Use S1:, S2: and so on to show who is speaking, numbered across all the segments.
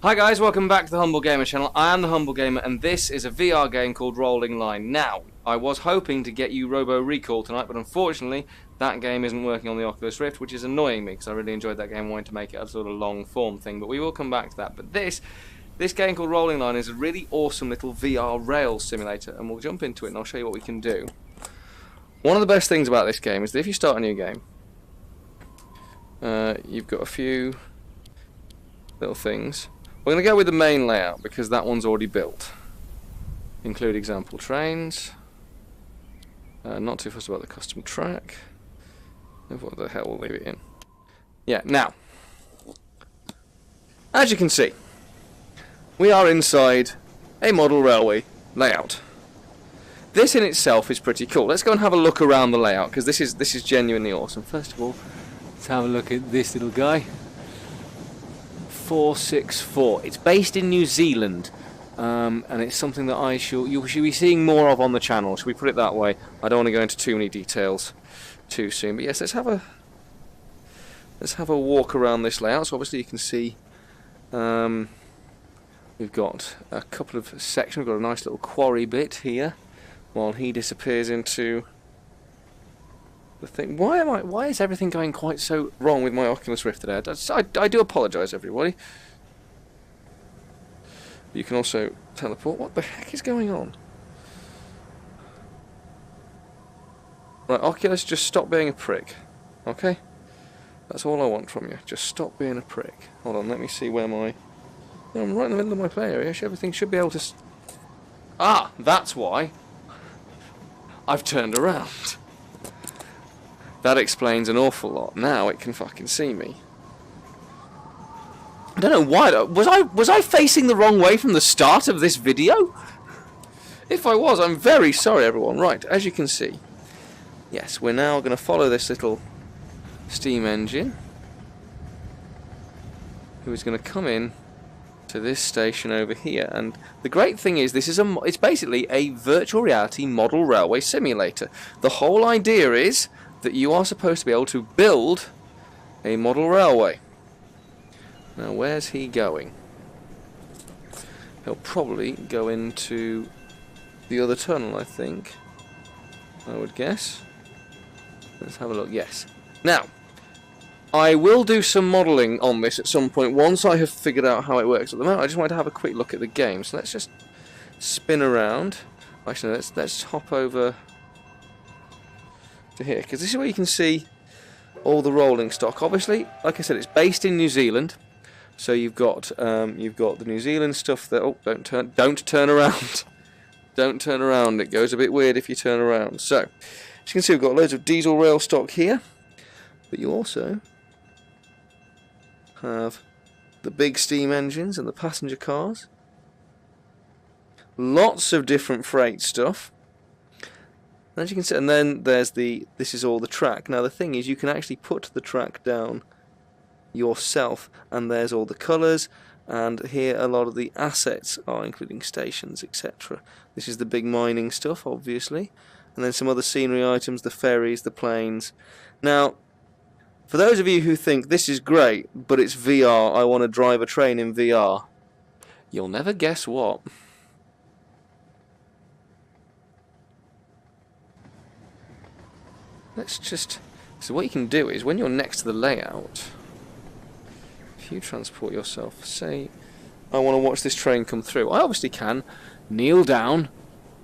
S1: Hi guys, welcome back to the Humble Gamer channel. I am the Humble Gamer and this is a VR game called Rolling Line. Now, I was hoping to get you Robo Recall tonight, but unfortunately that game isn't working on the Oculus Rift, which is annoying me because I really enjoyed that game and wanted to make it a sort of long form thing, but we will come back to that. But this game called Rolling Line is a really awesome little VR rail simulator, and we'll jump into it and I'll show you what we can do. One of the best things about this game is that if you start a new game, you've got a few little things. We're going to go with the main layout because that one's already built. Include example trains. Not too fussed about the custom track. What the hell, we'll leave it in. Yeah, now, as you can see, we are inside a model railway layout. This in itself is pretty cool. Let's go and have a look around the layout because this is genuinely awesome. First of all, let's have a look at this little guy. 464. It's based in New Zealand, and it's something that you should be seeing more of on the channel. Should we put it that way? I don't want to go into too many details too soon. But yes, let's have a walk around this layout. So obviously you can see we've got a couple of sections. We've got a nice little quarry bit here, while he disappears into the thing. Why is everything going quite so wrong with my Oculus Rift today? I do apologise, everybody. You can also teleport. What the heck is going on? Right, Oculus, just stop being a prick. Okay? That's all I want from you. Just stop being a prick. Hold on, let me see where my... No, I'm right in the middle of my play area. Everything should be able to... Ah, that's why. I've turned around. That explains an awful lot. Now it can fucking see me. I don't know why. Was I facing the wrong way from the start of this video? If I was, I'm very sorry, everyone. Right, as you can see, yes, we're now going to follow this little steam engine, who is going to come in to this station over here. And the great thing is, it's basically a virtual reality model railway simulator. The whole idea is that you are supposed to be able to build a model railway. Now, where's he going? He'll probably go into the other tunnel, I think. I would guess. Let's have a look. Yes. Now, I will do some modelling on this at some point once I have figured out how it works. At the moment, I just wanted to have a quick look at the game. So let's just spin around. Actually, let's hop over to here, because this is where you can see all the rolling stock. Obviously, like I said, it's based in New Zealand, so you've got the New Zealand stuff there. Oh, don't turn around. Don't turn around. It goes a bit weird if you turn around. So, as you can see, we've got loads of diesel rail stock here, but you also have the big steam engines and the passenger cars. Lots of different freight stuff. As you can see, and then this is all the track. Now the thing is, you can actually put the track down yourself, and there's all the colours, and here a lot of the assets are, including stations, etc. This is the big mining stuff, obviously, and then some other scenery items, the ferries, the planes. Now, for those of you who think this is great, but it's VR, I want to drive a train in VR, you'll never guess what. So what you can do is, when you're next to the layout, if you transport yourself, say, I want to watch this train come through, I obviously can kneel down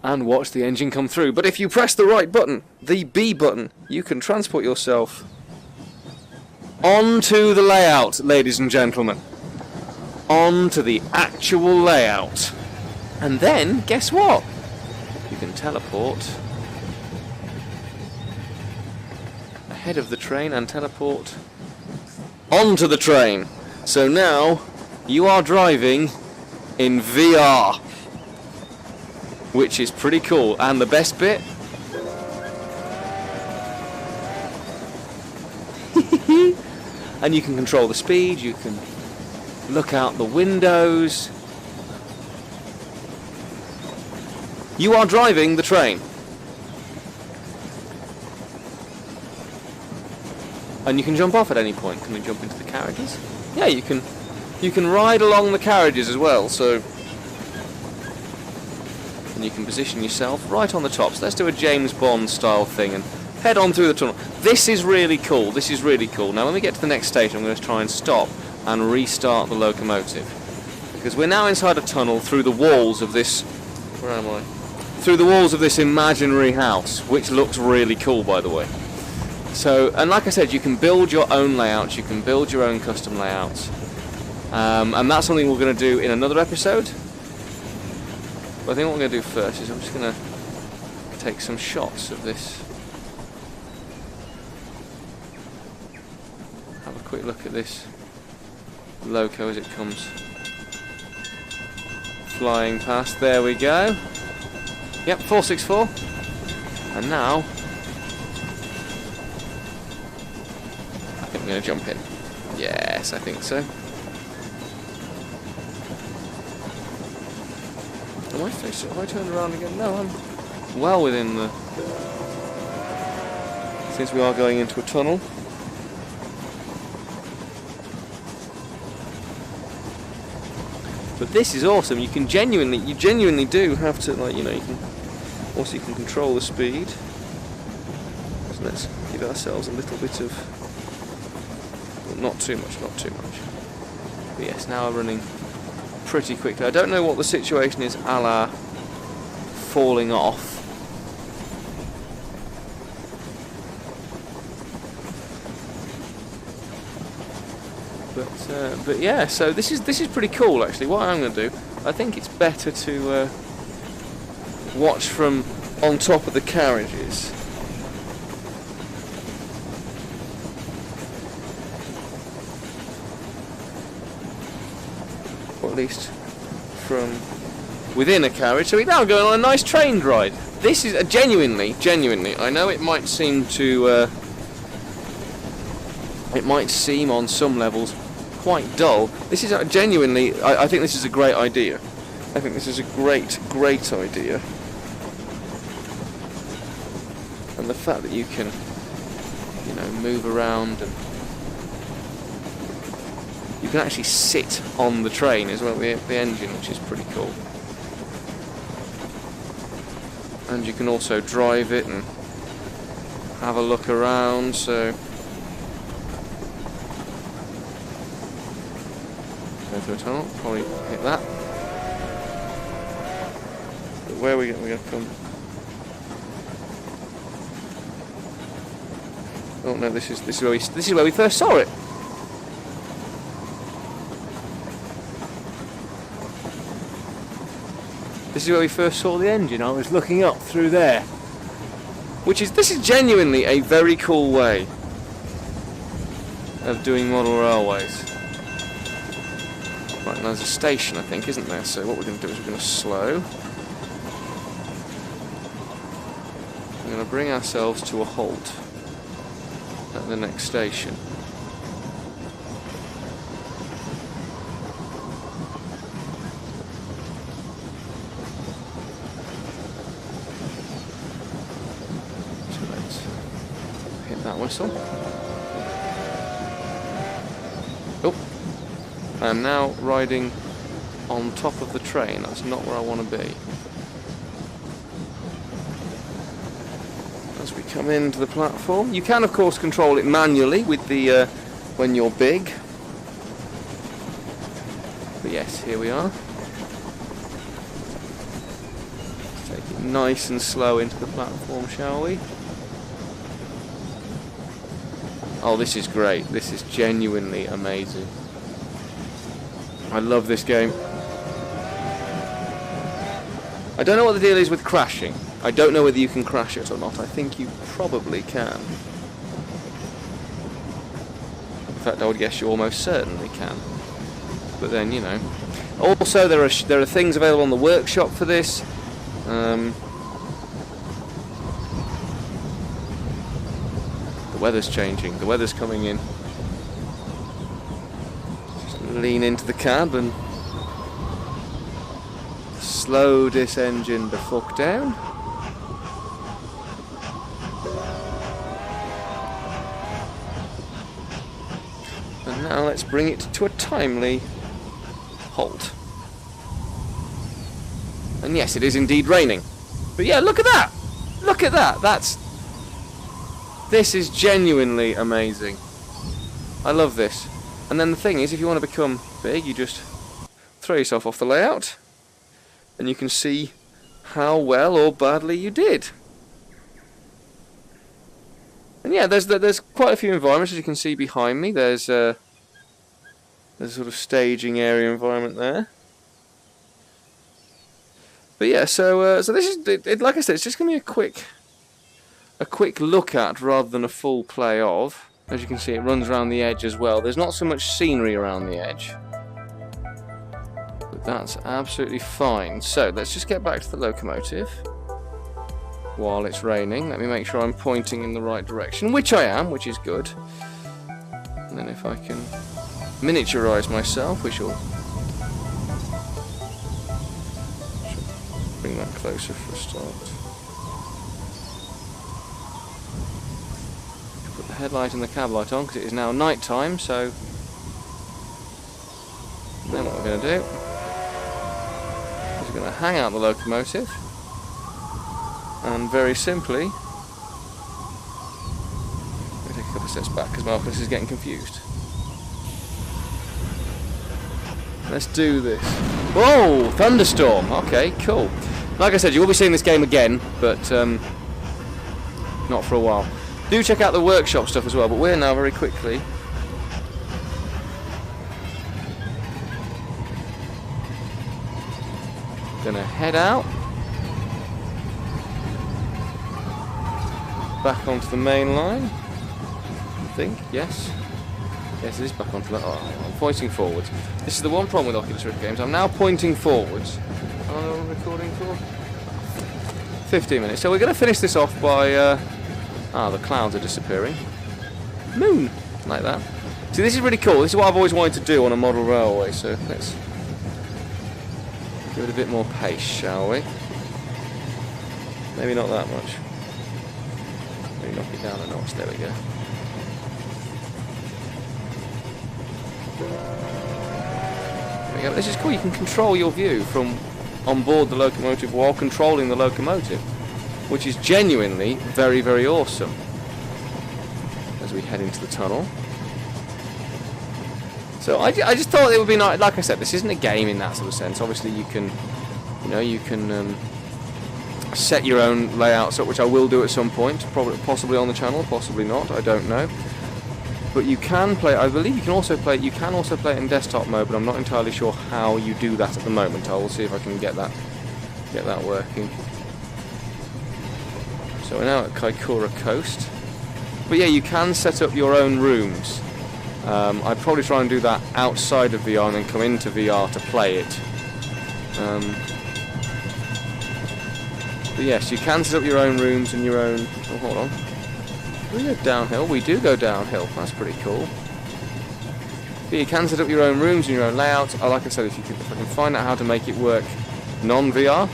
S1: and watch the engine come through, but if you press the right button, the B button, you can transport yourself onto the layout, ladies and gentlemen. Onto the actual layout. And then, guess what? You can teleport ahead of the train and teleport onto the train. So now you are driving in VR, which is pretty cool. And the best bit, and you can control the speed, you can look out the windows. You are driving the train. And you can jump off at any point. Can we jump into the carriages? Yeah, you can You can ride along the carriages as well, so... And you can position yourself right on the top. So let's do a James Bond style thing and head on through the tunnel. This is really cool. This is really cool. Now when we get to the next station, I'm going to try and stop and restart the locomotive. Because we're now inside a tunnel through the walls of this... Where am I? Through the walls of this imaginary house, which looks really cool, by the way. So, and like I said, you can build your own layouts, you can build your own custom layouts. And that's something we're going to do in another episode. But I think what we're going to do first is I'm just going to take some shots of this. Have a quick look at this loco as it comes flying past. There we go. Yep, 464. And now I think we're going to jump in. Yes, I think so. Have I turned around again? No, I'm well within the... Since we are going into a tunnel. But this is awesome. You genuinely do have to, like, you know, you can control the speed. So let's give ourselves a little bit of, well, not too much. But yes, now we're running pretty quickly. I don't know what the situation is a la falling off. But yeah, so this is pretty cool actually. What I'm going to do, I think it's better to watch from on top of the carriages. Or at least from within a carriage. So we're now going on a nice train ride. This is genuinely, I know it might seem to it might seem on some levels quite dull. This is genuinely, I think this is a great idea. I think this is a great idea. And the fact that you can, you know, move around and you can actually sit on the train as well, the engine, which is pretty cool. And you can also drive it and have a look around, so... Go through a tunnel, probably hit that. But where are we going to come? Oh no, this is where we first saw it. This is where we first saw the engine. I was looking up through there. This is genuinely a very cool way of doing model railways. Right, now there's a station, I think, isn't there? So what we're going to do is we're going to slow. We're going to bring ourselves to a halt at the next station. So let's hit that whistle. Oh, I am now riding on top of the train. That's not where I want to be. As we come into the platform, you can of course control it manually with the when you're big. But yes, here we are. Let's take it nice and slow into the platform, shall we? Oh, this is great. This is genuinely amazing. I love this game. I don't know what the deal is with crashing. I don't know whether you can crash it or not. I think you probably can. In fact, I would guess you almost certainly can. But then, you know. Also, there are things available on the workshop for this. The weather's changing. The weather's coming in. Just lean into the cab and slow this engine the fuck down. And now let's bring it to a timely halt. And yes, it is indeed raining. But yeah, look at that! Look at that! This is genuinely amazing. I love this. And then the thing is, if you want to become big, you just throw yourself off the layout, and you can see how well or badly you did. And yeah, there's quite a few environments, as you can see behind me. There's a sort of staging area environment there. But yeah, so this is like I said, it's just gonna be a quick look at rather than a full play of. As you can see, it runs around the edge as well. There's not so much scenery around the edge, but that's absolutely fine. So let's just get back to the locomotive while it's raining. Let me make sure I'm pointing in the right direction, which I am, which is good. And then if I can miniaturize myself, we shall bring that closer for a start. Put the headlight and the cab light on because it is now night time, so then what we're going to do is we're going to hang out the locomotive and very simply let me take a couple of steps back because my Oculus is getting confused. Let's do this. Whoa! Thunderstorm! Okay, cool. Like I said, you will be seeing this game again, but not for a while. Do check out the workshop stuff as well, but we're now very quickly gonna head out back onto the main line. I think, yes. Yes, it is back onto the... Oh, I'm pointing forwards. This is the one problem with Oculus Rift games. I'm now pointing forwards. How long am I recording for? 15 minutes. So we're going to finish this off by... the clouds are disappearing. Moon! Like that. See, this is really cool. This is what I've always wanted to do on a model railway. So let's give it a bit more pace, shall we? Maybe not that much. Maybe knock it down a notch. There we go. This is cool. You can control your view from on board the locomotive while controlling the locomotive, which is genuinely very, very awesome. As we head into the tunnel. So I just thought it would be nice. Like I said, this isn't a game in that sort of sense. Obviously, you can set your own layouts up, which I will do at some point, possibly on the channel, possibly not. I don't know. But you can play. I believe you can also play. You can also play it in desktop mode, but I'm not entirely sure how you do that at the moment. I will see if I can get that working. So we're now at Kaikoura Coast. But yeah, you can set up your own rooms. I'd probably try and do that outside of VR and then come into VR to play it. But yes, you can set up your own rooms and your own... Oh, hold on. Do we go downhill? We do go downhill. That's pretty cool. But you can set up your own rooms and your own layouts. Like I said, if I can find out how to make it work non-VR,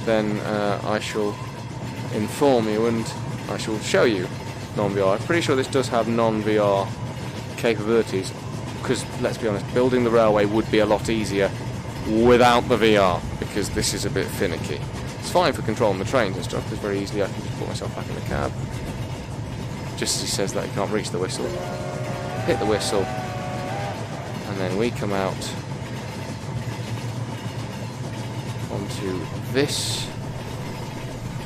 S1: then I shall inform you and I shall show you non-VR. I'm pretty sure this does have non-VR capabilities, because let's be honest, building the railway would be a lot easier without the VR, because this is a bit finicky. It's fine for controlling the trains and stuff, because very easily I can just put myself back in the cab. Just as he says that, he can't reach the whistle. Hit the whistle, and then we come out onto this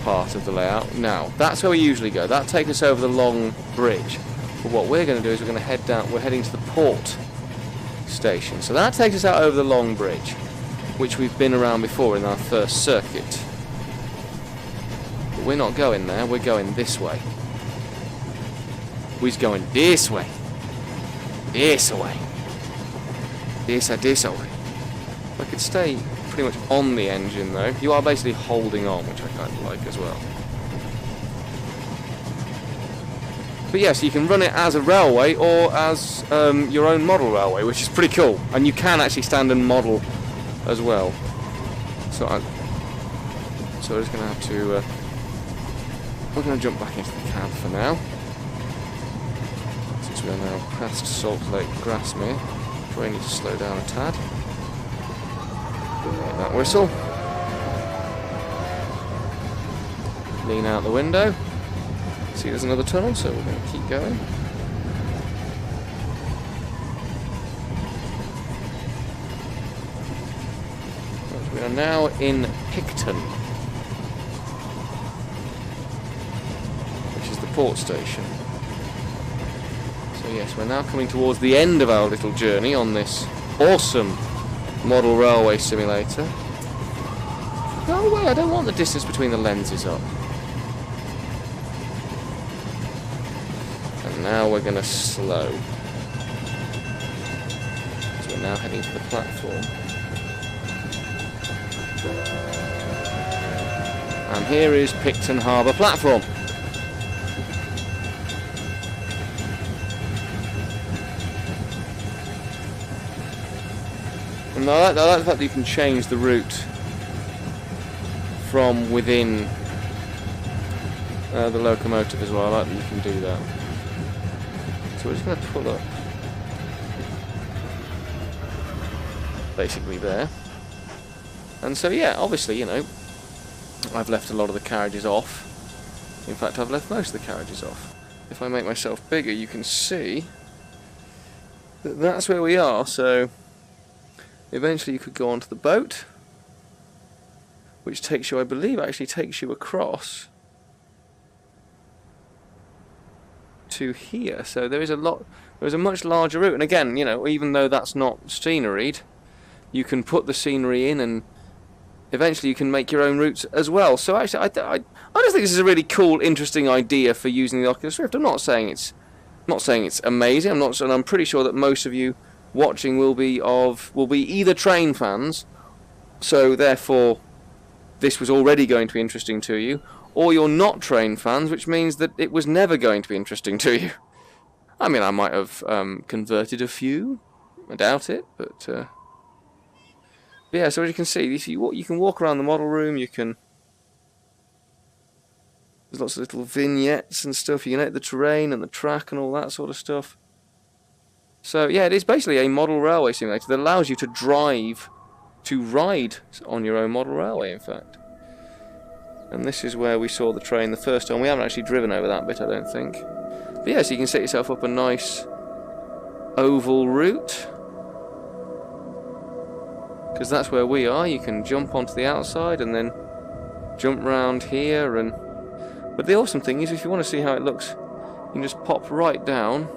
S1: part of the layout. Now, that's where we usually go. That takes us over the long bridge. But what we're going to do is we're going to head down. We're heading to the port station. So that takes us out over the long bridge, which we've been around before in our first circuit. But we're not going there. We're going this way. We're going this way. This way. This way. I could stay pretty much on the engine though. You are basically holding on, which I kind of like as well. But yes, you can run it as a railway or as your own model railway, which is pretty cool. And you can actually stand and model as well. So we're just going to have to... we're going to jump back into the cab for now. Since we are now past Salt Lake Grasmere. Probably need to slow down a tad. Get that whistle. Lean out the window. See, there's another tunnel, so we're going to keep going. We are now in Picton, which is the port station. So yes, we're now coming towards the end of our little journey on this awesome model railway simulator. No way, I don't want the distance between the lenses up. And now we're going to slow. So we're now heading to the platform. And here is Picton Harbour platform. And I like the fact that you can change the route from within the locomotive as well. I like that you can do that. So we're just going to pull up basically there. And so yeah, obviously, you know, I've left a lot of the carriages off. In fact, I've left most of the carriages off. If I make myself bigger, you can see that that's where we are. So eventually you could go onto the boat, which takes you, I believe, actually takes you across to here. So there is a much larger route. And again, you know, even though that's not sceneried, you can put the scenery in, and eventually you can make your own routes as well. So actually, I just think this is a really cool, interesting idea for using the Oculus Rift. I'm not saying it's amazing. I'm pretty sure that most of you watching will be either train fans, so therefore this was already going to be interesting to you, or you're not train fans, which means that it was never going to be interesting to you. I mean, I might have converted a few. I doubt it, but yeah. So as you can see, you can walk around the model room. There's lots of little vignettes and stuff. You can edit the terrain and the track and all that sort of stuff. So yeah, it is basically a model railway simulator that allows you to ride on your own model railway, in fact. And this is where we saw the train the first time. We haven't actually driven over that bit, I don't think. But yeah, so you can set yourself up a nice oval route, because that's where we are. You can jump onto the outside and then jump round here. But the awesome thing is, if you want to see how it looks, you can just pop right down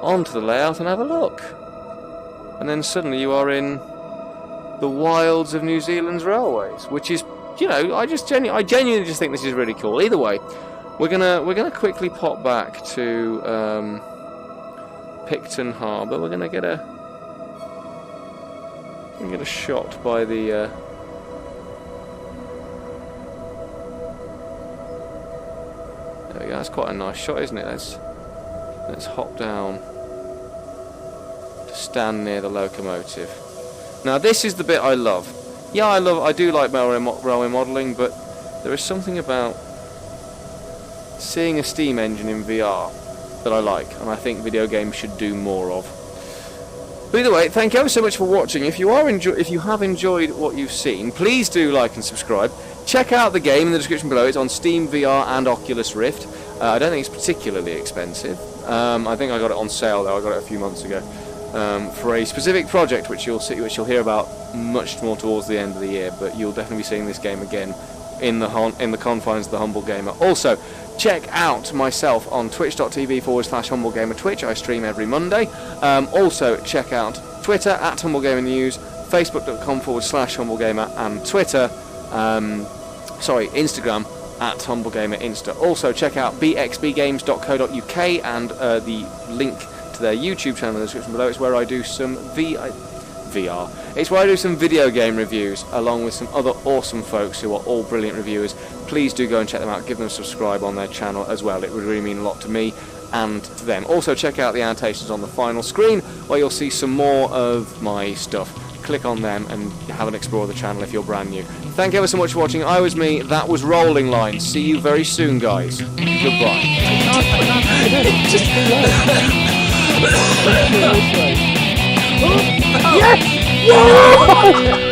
S1: onto the layout and have a look. And then suddenly you are in the wilds of New Zealand's railways, which is, you know, I genuinely just think this is really cool. Either way, we're gonna quickly pop back to Picton Harbour. We're gonna get a shot by the there we go. That's quite a nice shot, isn't it? Let's hop down to stand near the locomotive. Now this is the bit I love. Yeah, I do like railway modelling, but there is something about seeing a steam engine in VR that I like, and I think video games should do more of. But either way, thank you ever so much for watching. If you have enjoyed what you've seen, please do like and subscribe. Check out the game in the description below. It's on Steam, VR, and Oculus Rift. I don't think it's particularly expensive. I think I got it on sale though. I got it a few months ago for a specific project, which you'll hear about much more towards the end of the year. But you'll definitely be seeing this game again in the confines of the Humble Gamer. Also, check out myself on twitch.tv/HumbleGamer Twitch. I stream every Monday. Also, check out Twitter at HumbleGamerNews, Facebook.com/HumbleGamer, and Instagram at HumbleGamer Insta. Also, check out bxbgames.co.uk and the link to their YouTube channel in the description below. It's where I do some VR. It's where I do some video game reviews, along with some other awesome folks who are all brilliant reviewers. Please do go and check them out. Give them a subscribe on their channel as well. It would really mean a lot to me and to them. Also, check out the annotations on the final screen, where you'll see some more of my stuff.
S2: click on them and have an explore of the channel if you're brand new. Thank you ever so much for watching. I was me, that was Rolling Line. See you very soon, guys. Goodbye.
S3: Yes!